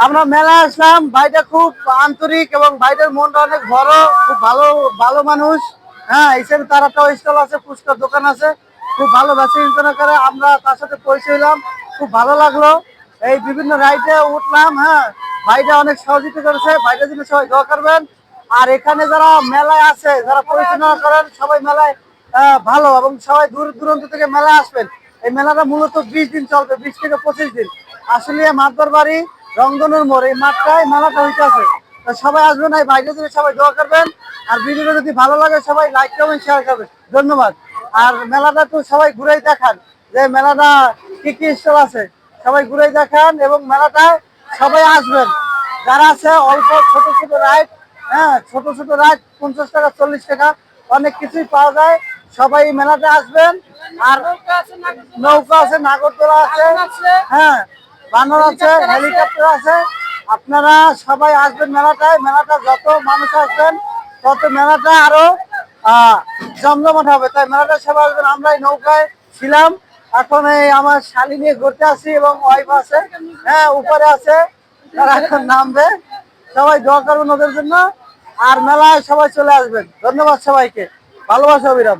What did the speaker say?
আমরা মেলায় আসলাম, ভাইটা খুব আন্তরিক এবং ভাইটার মনটা অনেক বড়, খুব ভালো ভালো মানুষ। হ্যাঁ, হিসেবে তার একটা স্টল আছে, ফুচকার দোকান আছে, খুব ভালো বেচা কিনা করে। আমরা তার সাথে পরিচয় হলাম, খুব ভালো লাগলো। এই বিভিন্ন রাইডে উঠলাম। হ্যাঁ, ভাইটা অনেক সহযোগিতা করেছে, ভাইটার জন্য সবাই দোয়া করবেন। আর এখানে যারা মেলায় আছে, যারা পরিচালনা করেন, সবাই মেলায় ভালো, এবং সবাই দূর দূরান্ত থেকে মেলায় আসবেন। এই মেলাটা মূলত 20 দিন চলবে, 20 থেকে 25 দিন। আসলে মাতবার বাড়ি রংধনুর মোড়, এই মাঠটায় মেলাটা হইতেছে। তো সবাই আসবেন, এই বাইরে থেকে সবাই দোয়া করবেন। আর ভিডিওটা যদি ভালো লাগে সবাই লাইক করবেন, শেয়ার করবেন। ধন্যবাদ। আর মেলাটা তো সবাই ঘুরেই দেখান, যে মেলাটা কি কি স্টল আছে, সবাই ঘুরেই দেখান এবং মেলাটায় সবাই আসবেন। যারা আছে অল্প ছোট ছোট রাইড, হ্যাঁ ছোট ছোট রাইড 50 টাকা 40 টাকা অনেক কিছুই পাওয়া যায়। সবাই মেলাতে আসবেন। আর নৌকা আছে, নাগরদোলা আছে, হ্যাঁ বানর আছে, হেলিকপ্টার আছে। আপনারা সবাই আসবেন মেলাটায়। মেলাটা যত মানুষ আসবেন তত মেলাটা আরো জমজমাট হবে। তাই মেলাটা সবাই আসবেন। আমরা এই নৌকায় ছিলাম, এখন এই আমার শালি নিয়ে ঘুরতে আসি এবং ওয়াইফ আছে, হ্যাঁ উপরে আছে, তারা এখন নামবে। সবাই দোয়া করবেন ওদের জন্য। আর মেলায় সবাই চলে আসবেন। ধন্যবাদ সবাইকে, ভালোবাসা অবিরাম।